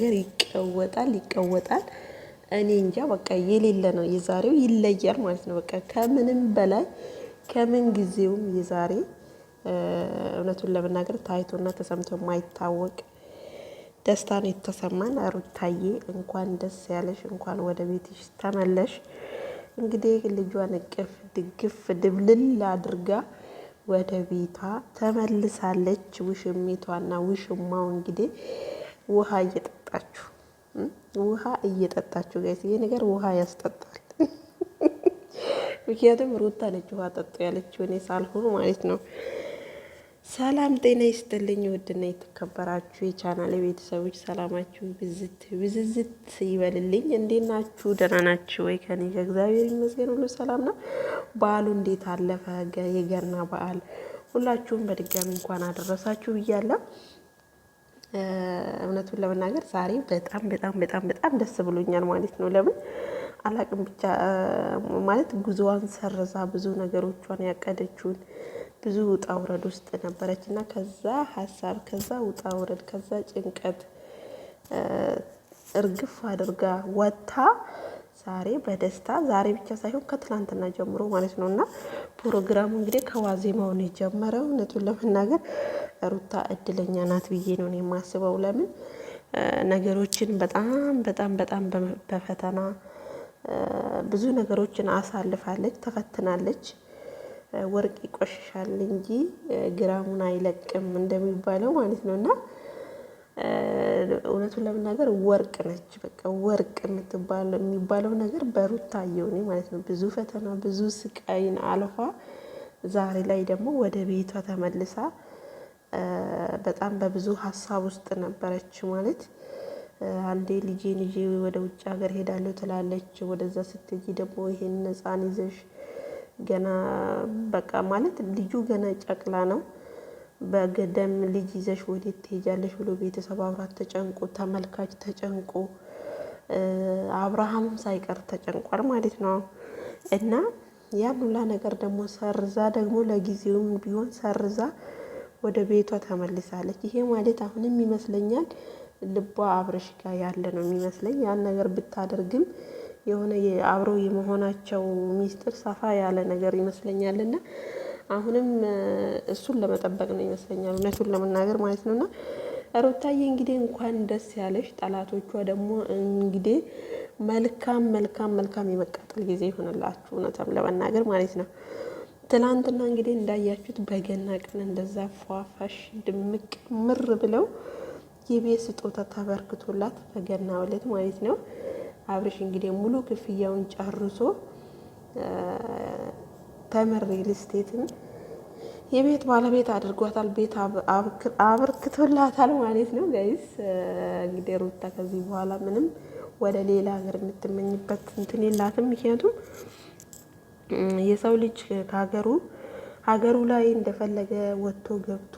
ነገር ይቀወጣል። እኔ እንጃ በቃ የሌለ ነው። የዛሬው ይለያል ማለት ነው። በቃ ከምንም በላይ ከምን ጊዜውም የዛሬ እውነቱን ለመናገር ታይቶና ተሰምቶ የማይታወቅ ደስታ ነው የተሰማን። ሩታዬ እንኳን ደስ ያለሽ፣ እንኳን ወደ ቤትሽ ተመለሽ። እንግዲህ ልጇን እቅፍ ድግፍ ድብልል አድርጋ ወደ ቤቷ ተመልሳለች። ውሽሚቷና ውሽማው እንግዲህ ውሃ እየጠጣችሁ ጋይስ፣ ይሄ ነገር ውሃ ያስጠጣል። ምክንያቱም ሩታ ነች ውሃ ጠጡ ያለችው እኔ ሳልሆን ማለት ነው። ሰላም ጤና ይስጥልኝ ውድና የተከበራችሁ የቻናል ቤተሰቦች ሰላማችሁ ብዝዝት ይበልልኝ። እንዴት ናችሁ? ደህና ናችሁ ወይ? ከኔ ከእግዚአብሔር ይመስገን ሁሉ ሰላም ነው። በዓሉ እንዴት አለፈ? የገና በዓል ሁላችሁም በድጋሚ እንኳን አደረሳችሁ ብያለሁ። እውነቱን ለመናገር ዛሬ በጣም ደስ ብሎኛል ማለት ነው። ለምን አላቅም ብቻ ማለት ጉዞዋን ሰርዛ ብዙ ነገሮቿን ያቀደችውን ብዙ ውጣ ውረድ ውስጥ ነበረች እና ከዛ ሀሳብ ከዛ ውጣ ውረድ ከዛ ጭንቀት እርግፍ አድርጋ ወጥታ ዛሬ በደስታ ዛሬ ብቻ ሳይሆን ከትላንትና ጀምሮ ማለት ነው። እና ፕሮግራሙ እንግዲህ ከዋዜማው ነው የጀመረው። እውነቱን ለመናገር ሩታ እድለኛ ናት ብዬ ነው የማስበው። ለምን ነገሮችን በጣም በፈተና ብዙ ነገሮችን አሳልፋለች፣ ተፈትናለች። ወርቅ ይቆሽሻል እንጂ ግራሙን አይለቅም እንደሚባለው ማለት ነው። እና እውነቱን ለመናገር ወርቅ ነች። በቃ ወርቅ የሚባለው ነገር በሩታ እየሆነ ማለት ነው። ብዙ ፈተና ብዙ ስቃይን አልፋ ዛሬ ላይ ደግሞ ወደ ቤቷ ተመልሳ በጣም በብዙ ሀሳብ ውስጥ ነበረች ማለት አንዴ ልጄን ይዤ ወደ ውጭ ሀገር ሄዳለሁ ትላለች። ወደዛ ስትሄጂ ደግሞ ይሄን ሕፃን ይዘሽ ገና በቃ ማለት ልጁ ገና ጨቅላ ነው። በገደም ልጅ ይዘሽ ወዴት ትሄጃለሽ ብሎ ቤተሰብ አብራት ተጨንቆ ተመልካች ተጨንቆ አብርሃምም ሳይቀር ተጨንቋል ማለት ነው። እና ያን ሁላ ነገር ደግሞ ሰርዛ ደግሞ ለጊዜውም ቢሆን ሰርዛ ወደ ቤቷ ተመልሳለች። ይሄ ማለት አሁንም ይመስለኛል ልቧ አብርሽ ጋር ያለ ነው የሚመስለኝ። ያን ነገር ብታደርግም የሆነ አብረው የመሆናቸው ሚስጥር ሰፋ ያለ ነገር ይመስለኛልና አሁንም እሱን ለመጠበቅ ነው ይመስለኛል እውነቱን ለመናገር ማለት ነውና ሩታዬ እንግዲህ እንኳን ደስ ያለሽ። ጠላቶቿ ደግሞ እንግዲህ መልካም የመቃጠል ጊዜ ይሆንላችሁ እውነቱን ለመናገር ማለት ነው። ትናንትና እንግዲህ እንዳያችሁት በገና ቀን እንደዛ ፏፋሽ ድምቅ ምር ብለው የቤት ስጦታ ተበርክቶላት በገና ዕለት ማለት ነው። አብርሽ እንግዲህ ሙሉ ክፍያውን ጨርሶ ተመር ሪል ስቴትን የቤት ባለቤት አድርጓታል። ቤት አበርክቶላታል ማለት ነው ጋይስ። እንግዲህ ሩታ ከዚህ በኋላ ምንም ወደ ሌላ ሀገር የምትመኝበት እንትን የላትም። ምክንያቱም የሰው ልጅ ሀገሩ ላይ እንደፈለገ ወጥቶ ገብቶ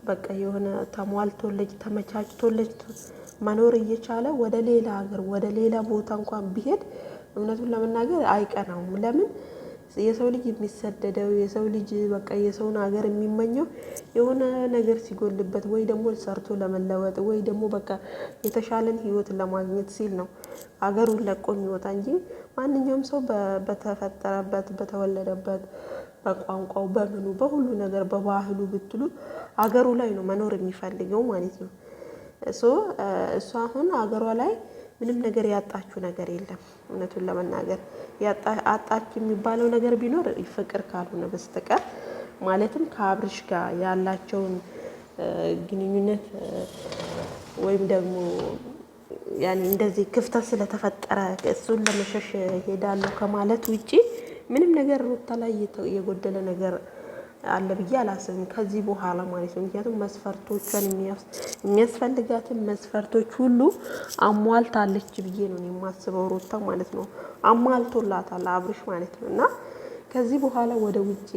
በቃ የሆነ ተሟልቶለች ተመቻችቶለች መኖር እየቻለ ወደ ሌላ ሀገር ወደ ሌላ ቦታ እንኳን ቢሄድ እውነቱን ለመናገር አይቀናውም። ለምን የሰው ልጅ የሚሰደደው የሰው ልጅ በቃ የሰውን ሀገር የሚመኘው የሆነ ነገር ሲጎልበት ወይ ደግሞ ሰርቶ ለመለወጥ ወይ ደግሞ በቃ የተሻለን ህይወት ለማግኘት ሲል ነው ሀገሩን ለቆ የሚወጣ እንጂ ማንኛውም ሰው በተፈጠረበት በተወለደበት በቋንቋው በምኑ በሁሉ ነገር በባህሉ ብትሉ ሀገሩ ላይ ነው መኖር የሚፈልገው ማለት ነው። እሷ አሁን ሀገሯ ላይ ምንም ነገር ያጣችው ነገር የለም። እውነቱን ለመናገር አጣች የሚባለው ነገር ቢኖር ፍቅር ካልሆነ በስተቀር ማለትም ከአብርሽ ጋር ያላቸውን ግንኙነት ወይም ደግሞ ያኔ እንደዚህ ክፍተት ስለተፈጠረ እሱን ለመሸሽ ሄዳለሁ ከማለት ውጪ ምንም ነገር ሩታ ላይ የጎደለ ነገር አለ ብዬ አላስብም ከዚህ በኋላ ማለት ነው። ምክንያቱም መስፈርቶቿን የሚያስፈልጋትን መስፈርቶች ሁሉ አሟልታለች ብዬ ነው የማስበው ሩታ ማለት ነው። አሟልቶላታል አብርሽ ማለት ነው። እና ከዚህ በኋላ ወደ ውጪ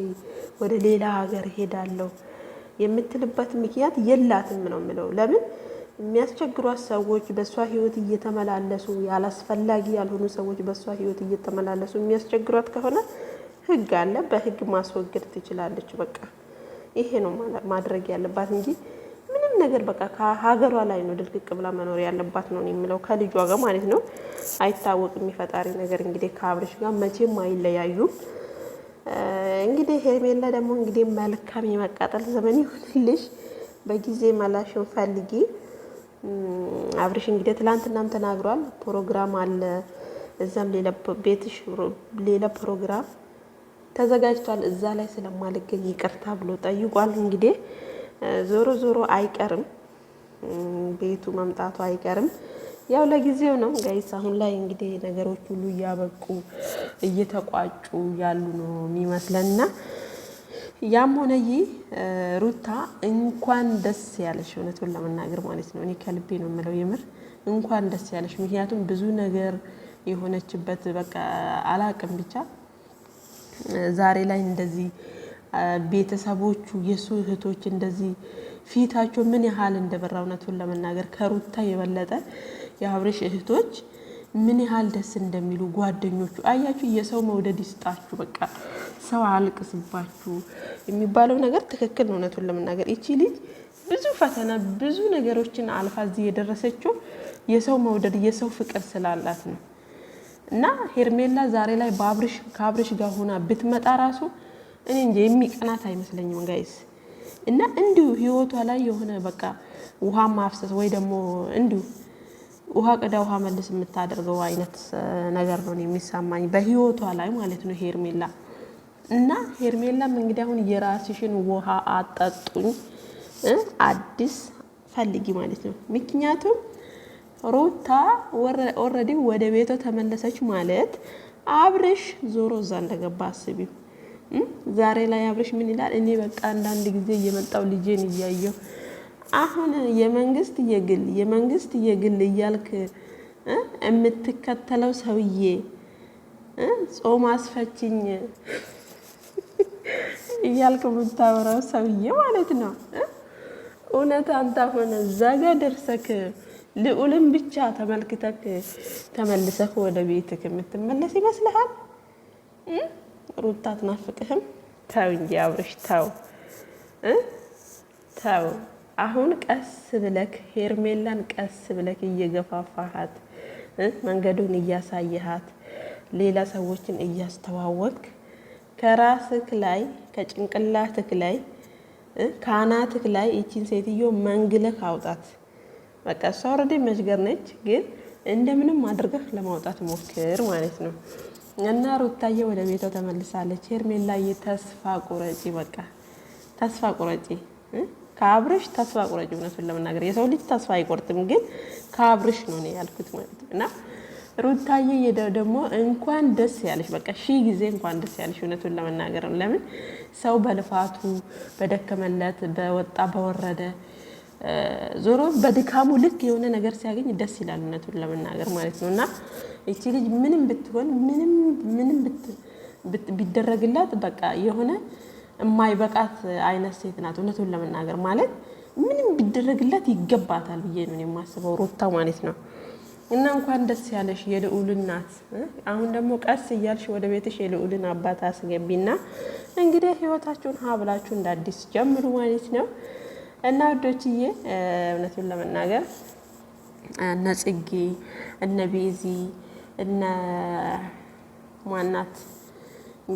ወደ ሌላ ሀገር ሄዳለሁ የምትልበት ምክንያት የላትም ነው የምለው። ለምን የሚያስቸግሯት ሰዎች በሷ ህይወት እየተመላለሱ ያላስፈላጊ ያልሆኑ ሰዎች በሷ ህይወት እየተመላለሱ የሚያስቸግሯት ከሆነ ህግ አለ፣ በህግ ማስወገድ ትችላለች። በቃ ይሄ ነው ማድረግ ያለባት እንጂ ምንም ነገር በቃ ከሀገሯ ላይ ነው ድርቅቅ ብላ መኖር ያለባት ነው የሚለው ከልጇ ጋር ማለት ነው። አይታወቅም የፈጣሪ ነገር እንግዲህ ከአብርሽ ጋር መቼም አይለያዩም። እንግዲህ ሄርሜላ ደግሞ እንግዲህ መልካም የመቃጠል ዘመን ይሁንልሽ፣ በጊዜ መላሽን ፈልጊ። አብርሽ እንግዲህ ትላንትናም ተናግሯል፣ ፕሮግራም አለ እዛም ሌላ ቤትሽ ሌላ ፕሮግራም ተዘጋጅቷል፣ እዛ ላይ ስለማልገኝ ይቅርታ ብሎ ጠይቋል። እንግዲህ ዞሮ ዞሮ አይቀርም ቤቱ መምጣቱ አይቀርም። ያው ለጊዜው ነው ጋይስ። አሁን ላይ እንግዲህ ነገሮች ሁሉ እያበቁ እየተቋጩ ያሉ ነው የሚመስለንና ያም ሆነ ይህ ሩታ እንኳን ደስ ያለሽ፣ እውነቱን ለመናገር ማለት ነው። እኔ ከልቤ ነው የምለው የምር እንኳን ደስ ያለሽ። ምክንያቱም ብዙ ነገር የሆነችበት በቃ አላቅም ብቻ ዛሬ ላይ እንደዚህ ቤተሰቦቹ የሱ እህቶች እንደዚህ ፊታቸው ምን ያህል እንደበራ እውነቱን ለመናገር ከሩታ የበለጠ የአብርሽ እህቶች ምን ያህል ደስ እንደሚሉ ጓደኞቹ አያችሁ። የሰው መውደድ ይስጣችሁ። በቃ ሰው አልቅስባችሁ የሚባለው ነገር ትክክል ነው። እውነቱን ለመናገር ይቺ ልጅ ብዙ ፈተና ብዙ ነገሮችን አልፋ እዚህ የደረሰችው የሰው መውደድ የሰው ፍቅር ስላላት ነው። እና ሄርሜላ ዛሬ ላይ ከአብርሽ ጋር ሆና ብትመጣ ራሱ እኔ እንጂ የሚቀናት አይመስለኝም ጋይስ። እና እንዲሁ ህይወቷ ላይ የሆነ በቃ ውሃ ማፍሰስ ወይ ደግሞ እንዲሁ ውሃ ቅዳ ውሃ መልስ የምታደርገው አይነት ነገር ነው የሚሰማኝ በህይወቷ ላይ ማለት ነው ሄርሜላ። እና ሄርሜላም እንግዲህ አሁን የራስሽን ውሃ አጠጡኝ አዲስ ፈልጊ ማለት ነው። ምክንያቱም ሩታ ኦልሬዲ ወደ ቤቷ ተመለሰች ማለት አብርሽ ዞሮ እዛ እንደገባ አስቢው። ዛሬ ላይ አብርሽ ምን ይላል? እኔ በቃ አንዳንድ ጊዜ እየመጣው ልጄን እያየሁ አሁን የመንግስት የግል እያልክ የምትከተለው ሰውዬ ጾም አስፈችኝ እያልክ የምታወራው ሰውዬ ማለት ነው። እውነት አንተ ሆነ እዛ ጋ ደርሰክ ልዑልን ብቻ ተመልክተክ ተመልሰክ ወደ ቤትክ የምትመለስ ይመስልሃል? ሩታ አትናፍቅህም? ተው እንጂ አብርሽ ተው ተው። አሁን ቀስ ብለክ ሄርሜላን ቀስ ብለክ እየገፋፋሃት መንገዱን እያሳየሃት ሌላ ሰዎችን እያስተዋወቅ ከራስክ ላይ ከጭንቅላትክ ላይ ከአናትክ ላይ ይቺን ሴትዮ መንግለክ አውጣት። በቃ እሷ ኦልሬዲ መሽገር ነች፣ ግን እንደምንም አድርገህ ለማውጣት ሞክር ማለት ነው። እና ሩታዬ ወደ ቤቷ ተመልሳለች። ሄርሜላዬ ተስፋ ቁረጪ፣ በቃ ተስፋ ቁረጪ። ከአብርሽ ተስፋ ቁረጪ። እውነቱን ለመናገር የሰው ልጅ ተስፋ አይቆርጥም፣ ግን ከአብርሽ ነው ያልኩት ማለት ነው። እና ሩታዬ ደግሞ እንኳን ደስ ያለሽ፣ በቃ ሺህ ጊዜ እንኳን ደስ ያለሽ። እውነቱን ለመናገር ነው። ለምን ሰው በልፋቱ በደከመለት በወጣ በወረደ ዞሮ በድካሙ ልክ የሆነ ነገር ሲያገኝ ደስ ይላል። እውነቱን ለመናገር ማለት ነው። እና እቺ ልጅ ምንም ብትሆን ምንም ቢደረግላት በቃ የሆነ የማይበቃት አይነት ሴት ናት። እውነቱን ለመናገር ማለት ምንም ቢደረግላት ይገባታል ብዬ ነው የማስበው ሩታ ማለት ነው። እና እንኳን ደስ ያለሽ የልዑል እናት። አሁን ደግሞ ቀስ እያልሽ ወደ ቤትሽ የልዑልን አባት አስገቢና እንግዲህ ህይወታችሁን ሀብላችሁ እንደ አዲስ ጀምሩ ማለት ነው። እና ወዶችዬ እውነቱን ለመናገር እነ ጽጌ እነ ቤዚ እነ ማናት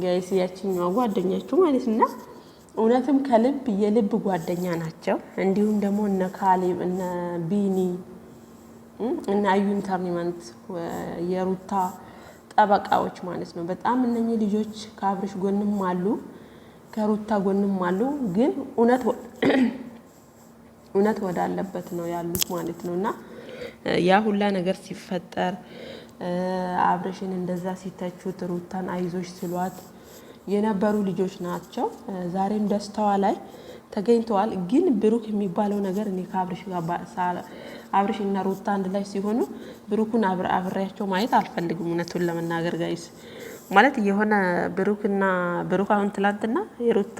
ጋይስ ያችኛዋ ጓደኛችሁ ማለት እና እውነትም ከልብ የልብ ጓደኛ ናቸው። እንዲሁም ደግሞ እነ ካሌብ እነ ቢኒ እና አዩ ኢንተርቴይንመንት የሩታ ጠበቃዎች ማለት ነው። በጣም እነኚህ ልጆች ከአብርሽ ጎንም አሉ ከሩታ ጎንም አሉ። ግን እውነት ወዳለበት ነው ያሉት ማለት ነው። እና ያ ሁላ ነገር ሲፈጠር አብርሽን እንደዛ ሲተቹት ሩታን አይዞሽ ስሏት የነበሩ ልጆች ናቸው። ዛሬም ደስታዋ ላይ ተገኝተዋል። ግን ብሩክ የሚባለው ነገር እኔ ከአብርሽ ጋር አብርሽ እና ሩታ አንድ ላይ ሲሆኑ ብሩክን አብሬያቸው ማየት አልፈልግም። እውነቱን ለመናገር ጋይስ ማለት የሆነ ብሩክ አሁን ትላንትና የሩታ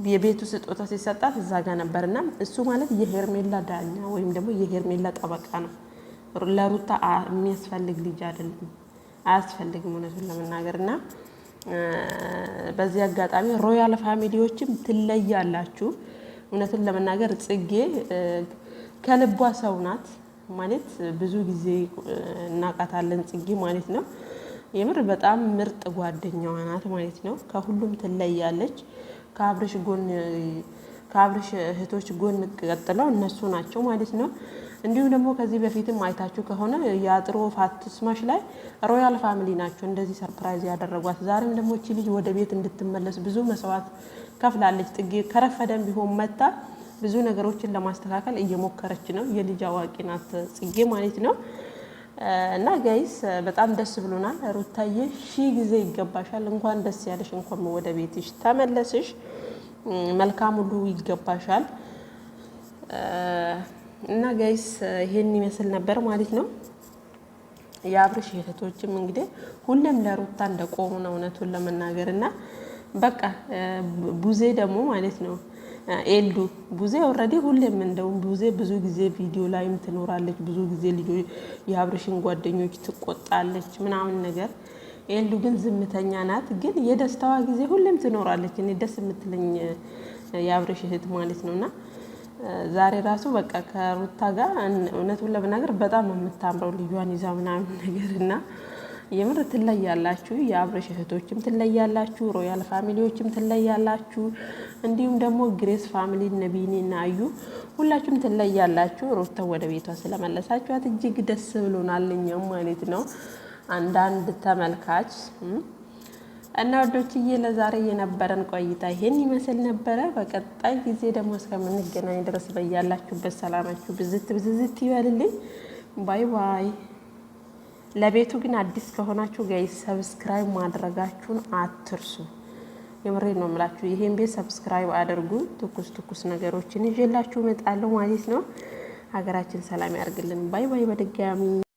የቤቱ ስጦታ ሲሰጣት እዛ ጋር ነበርና እሱ ማለት የሄርሜላ ዳኛ ወይም ደግሞ የሄርሜላ ጠበቃ ነው። ለሩታ የሚያስፈልግ ልጅ አይደለም፣ አያስፈልግም እውነቱን ለመናገርና በዚህ አጋጣሚ ሮያል ፋሚሊዎችም ትለያላችሁ። እውነቱን ለመናገር ጽጌ ከልቧ ሰው ናት ማለት ብዙ ጊዜ እናቃታለን ጽጌ ማለት ነው። የምር በጣም ምርጥ ጓደኛዋ ናት ማለት ነው። ከሁሉም ትለያለች። ከአብርሽ እህቶች ጎን ቀጥለው እነሱ ናቸው ማለት ነው። እንዲሁም ደግሞ ከዚህ በፊትም አይታችሁ ከሆነ የአጥሮ ፋትስማሽ ላይ ሮያል ፋሚሊ ናቸው እንደዚህ ሰርፕራይዝ ያደረጓት። ዛሬም ደግሞ እቺ ልጅ ወደ ቤት እንድትመለስ ብዙ መስዋዕት ከፍላለች። ጽጌ ከረፈደም ቢሆን መታ ብዙ ነገሮችን ለማስተካከል እየሞከረች ነው። የልጅ አዋቂ ናት ጽጌ ማለት ነው። እና ጋይስ በጣም ደስ ብሎናል። ሩታዬ ሺህ ጊዜ ይገባሻል። እንኳን ደስ ያለሽ፣ እንኳን ወደ ቤትሽ ተመለስሽ። መልካም ሁሉ ይገባሻል። እና ጋይስ ይሄን ይመስል ነበር ማለት ነው። የአብርሽ እህቶችም እንግዲህ ሁሌም ለሩታ እንደቆሙ ነው እውነቱን ለመናገር እና በቃ ቡዜ ደግሞ ማለት ነው ኤልዱ ቡዜ ኦልሬዲ ሁሌም እንደውም ቡዜ ብዙ ጊዜ ቪዲዮ ላይም ትኖራለች። ብዙ ጊዜ ልጆች የአብርሽን ጓደኞች ትቆጣለች ምናምን ነገር። ኤልዱ ግን ዝምተኛ ናት፣ ግን የደስታዋ ጊዜ ሁሌም ትኖራለች። እኔ ደስ የምትለኝ የአብርሽ እህት ማለት ነውና ዛሬ ራሱ በቃ ከሩታ ጋር እውነቱን ለመናገር በጣም የምታምረው ልጇን ይዛ ምናምን ነገርና የምር ትለያላችሁ። የአብርሽ እህቶችም ትለያላችሁ፣ ሮያል ፋሚሊዎችም ትለያላችሁ። እንዲሁም ደግሞ ግሬስ ፋሚሊ ነቢኒ እና አዩ ሁላችሁም ትለያላችሁ። ሩታ ወደ ቤቷ ስለመለሳችኋት እጅግ ደስ ብሎናል እኛም ማለት ነው አንዳንድ ተመልካች እና ወዶችዬ ለዛሬ የነበረን ቆይታ ይሄን ይመስል ነበረ። በቀጣይ ጊዜ ደግሞ እስከምንገናኝ ድረስ በያላችሁበት ሰላማችሁ ብዝት ይበልልኝ። ባይ ባይ። ለቤቱ ግን አዲስ ከሆናችሁ ጋይስ ሰብስክራይብ ማድረጋችሁን አትርሱ። የምሬን ነው የምላችሁ። ይሄን ቤት ሰብስክራይብ አድርጉ። ትኩስ ነገሮችን ይዤላችሁ እመጣለሁ ማለት ነው። ሀገራችን ሰላም ያርግልን። ባይ ባይ በድጋሚ